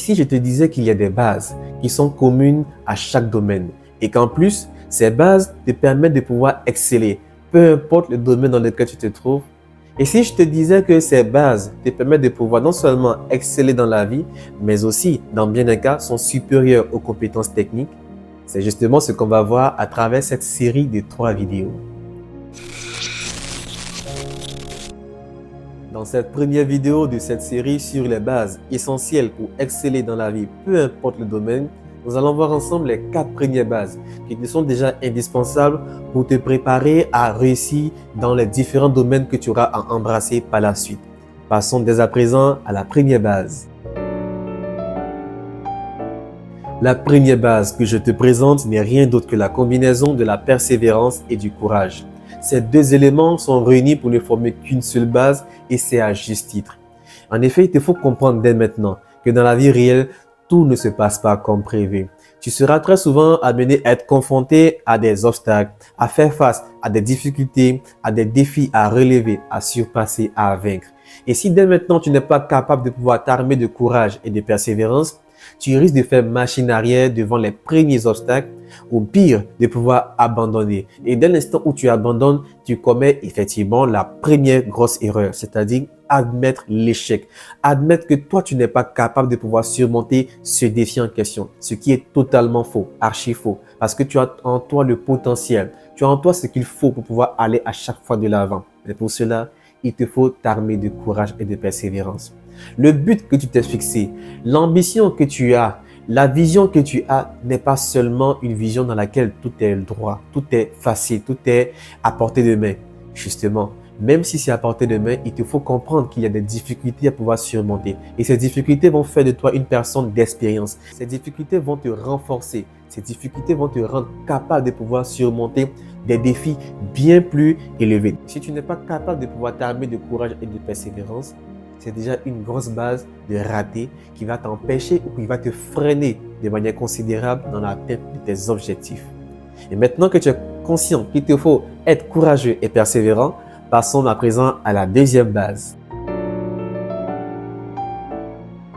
Si je te disais qu'il y a des bases qui sont communes à chaque domaine et qu'en plus, ces bases te permettent de pouvoir exceller, peu importe le domaine dans lequel tu te trouves. Et si je te disais que ces bases te permettent de pouvoir non seulement exceller dans la vie, mais aussi, dans bien des cas, sont supérieures aux compétences techniques, c'est justement ce qu'on va voir à travers cette série de 3 vidéos. Dans cette première vidéo de cette série sur les bases essentielles pour exceller dans la vie, peu importe le domaine, nous allons voir ensemble les 4 premières bases qui te sont déjà indispensables pour te préparer à réussir dans les différents domaines que tu auras à embrasser par la suite. Passons dès à présent à la première base. La première base que je te présente n'est rien d'autre que la combinaison de la persévérance et du courage. Ces deux éléments sont réunis pour ne former qu'une seule base et c'est à juste titre. En effet, il te faut comprendre dès maintenant que dans la vie réelle, tout ne se passe pas comme prévu. Tu seras très souvent amené à être confronté à des obstacles, à faire face à des difficultés, à des défis à relever, à surpasser, à vaincre. Et si dès maintenant tu n'es pas capable de pouvoir t'armer de courage et de persévérance, tu risques de faire machine arrière devant les premiers obstacles ou pire, de pouvoir abandonner. Et dès l'instant où tu abandonnes, tu commets effectivement la première grosse erreur, c'est-à-dire admettre l'échec. Admettre que toi, tu n'es pas capable de pouvoir surmonter ce défi en question, ce qui est totalement faux, archi faux, parce que tu as en toi le potentiel, tu as en toi ce qu'il faut pour pouvoir aller à chaque fois de l'avant. Mais pour cela, il te faut t'armer de courage et de persévérance. Le but que tu t'es fixé, l'ambition que tu as, la vision que tu as n'est pas seulement une vision dans laquelle tout est droit, tout est facile, tout est à portée de main. Justement, même si c'est à portée de main, il te faut comprendre qu'il y a des difficultés à pouvoir surmonter. Et ces difficultés vont faire de toi une personne d'expérience. Ces difficultés vont te renforcer. Ces difficultés vont te rendre capable de pouvoir surmonter des défis bien plus élevés. Si tu n'es pas capable de pouvoir t'armer de courage et de persévérance, c'est déjà une grosse base de raté qui va t'empêcher ou qui va te freiner de manière considérable dans l'atteinte de tes objectifs. Et maintenant que tu es conscient qu'il te faut être courageux et persévérant, passons à présent à la deuxième base.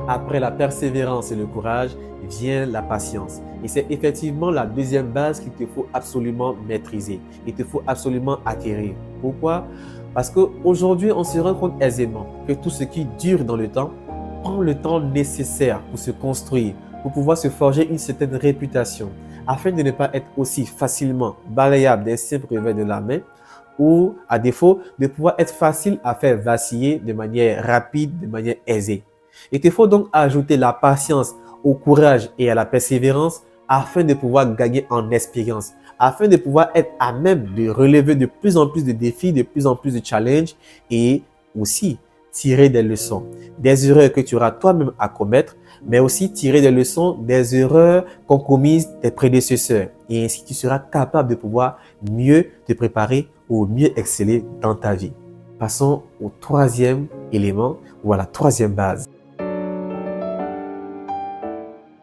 Après la persévérance et le courage, vient la patience. Et c'est effectivement la deuxième base qu'il te faut absolument maîtriser. Il te faut absolument acquérir. Pourquoi? Parce qu'aujourd'hui, on se rend compte aisément que tout ce qui dure dans le temps prend le temps nécessaire pour se construire, pour pouvoir se forger une certaine réputation, afin de ne pas être aussi facilement balayable d'un simple revers de la main ou, à défaut, de pouvoir être facile à faire vaciller de manière rapide, de manière aisée. Il te faut donc ajouter la patience au courage et à la persévérance afin de pouvoir gagner en expérience, afin de pouvoir être à même de relever de plus en plus de défis, de plus en plus de challenges et aussi tirer des leçons, des erreurs que tu auras toi-même à commettre, mais aussi tirer des leçons des erreurs qu'ont commises tes prédécesseurs. Et ainsi, tu seras capable de pouvoir mieux te préparer ou mieux exceller dans ta vie. Passons au troisième élément ou à la troisième base.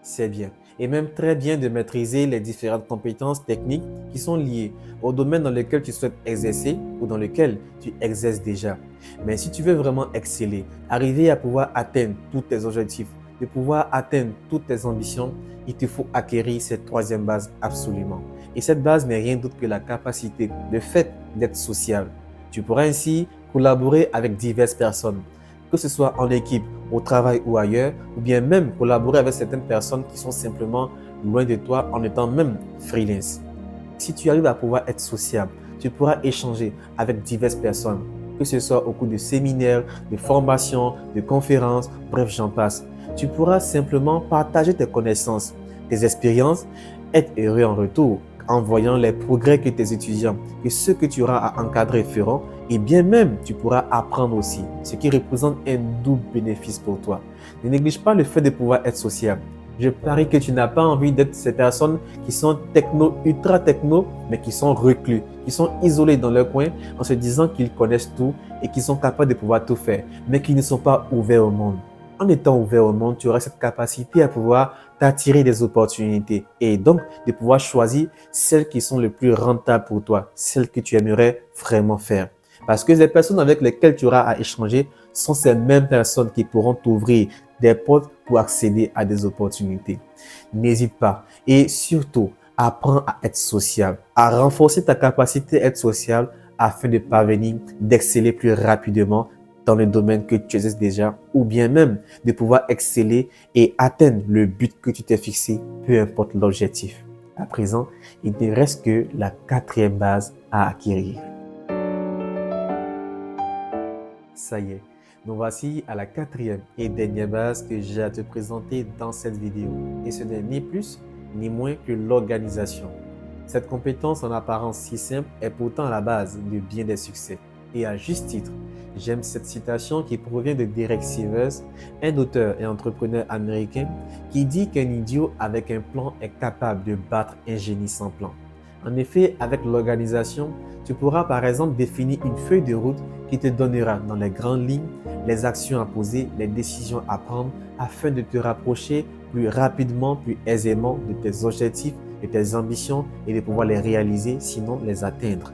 C'est bien et même très bien de maîtriser les différentes compétences techniques qui sont liées au domaine dans lequel tu souhaites exercer ou dans lequel tu exerces déjà. Mais si tu veux vraiment exceller, arriver à pouvoir atteindre tous tes objectifs, de pouvoir atteindre toutes tes ambitions, il te faut acquérir cette troisième base absolument. Et cette base n'est rien d'autre que la capacité, le fait d'être sociable. Tu pourras ainsi collaborer avec diverses personnes, que ce soit en équipe, au travail ou ailleurs, ou bien même collaborer avec certaines personnes qui sont simplement loin de toi en étant même freelance. Si tu arrives à pouvoir être sociable, tu pourras échanger avec diverses personnes, que ce soit au cours de séminaires, de formations, de conférences, bref, j'en passe. Tu pourras simplement partager tes connaissances, tes expériences, être heureux en retour en voyant les progrès que tes étudiants et ceux que tu auras à encadrer feront, et bien même tu pourras apprendre aussi, ce qui représente un double bénéfice pour toi. Ne néglige pas le fait de pouvoir être sociable. Je parie que tu n'as pas envie d'être ces personnes qui sont techno, ultra techno, mais qui sont reclus, qui sont isolés dans leur coin en se disant qu'ils connaissent tout et qu'ils sont capables de pouvoir tout faire, mais qui ne sont pas ouverts au monde. En étant ouvert au monde, tu auras cette capacité à pouvoir t'attirer des opportunités et donc de pouvoir choisir celles qui sont les plus rentables pour toi, celles que tu aimerais vraiment faire. Parce que les personnes avec lesquelles tu auras à échanger sont ces mêmes personnes qui pourront t'ouvrir des portes pour accéder à des opportunités. N'hésite pas et surtout, apprends à être sociable, à renforcer ta capacité à être sociable afin de parvenir d'exceller plus rapidement dans le domaine que tu exerces déjà ou bien même de pouvoir exceller et atteindre le but que tu t'es fixé, peu importe l'objectif. À présent, il ne reste que la quatrième base à acquérir. Ça y est, nous voici à la quatrième et dernière base que j'ai à te présenter dans cette vidéo. Et ce n'est ni plus ni moins que l'organisation. Cette compétence en apparence si simple est pourtant à la base de bien des succès. Et à juste titre, j'aime cette citation qui provient de Derek Sivers, un auteur et entrepreneur américain qui dit qu'un idiot avec un plan est capable de battre un génie sans plan. En effet, avec l'organisation, tu pourras par exemple définir une feuille de route qui te donnera dans les grandes lignes les actions à poser, les décisions à prendre afin de te rapprocher plus rapidement, plus aisément de tes objectifs, de tes ambitions et de pouvoir les réaliser, sinon les atteindre.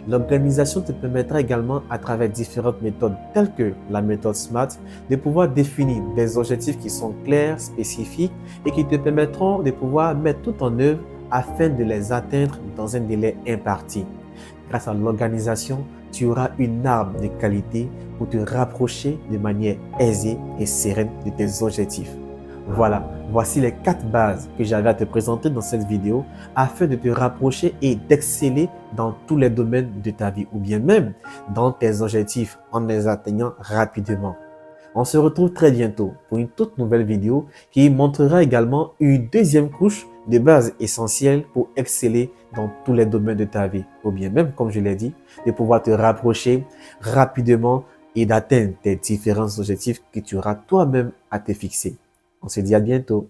L'organisation te permettra également, à travers différentes méthodes telles que la méthode SMART, de pouvoir définir des objectifs qui sont clairs, spécifiques et qui te permettront de pouvoir mettre tout en œuvre afin de les atteindre dans un délai imparti. Grâce à l'organisation, tu auras une arme de qualité pour te rapprocher de manière aisée et sereine de tes objectifs. Voilà, voici les 4 bases que j'avais à te présenter dans cette vidéo afin de te rapprocher et d'exceller dans tous les domaines de ta vie ou bien même dans tes objectifs en les atteignant rapidement. On se retrouve très bientôt pour une toute nouvelle vidéo qui montrera également une deuxième couche de bases essentielles pour exceller dans tous les domaines de ta vie. Ou bien même, comme je l'ai dit, de pouvoir te rapprocher rapidement et d'atteindre tes différents objectifs que tu auras toi-même à te fixer. On se dit à bientôt.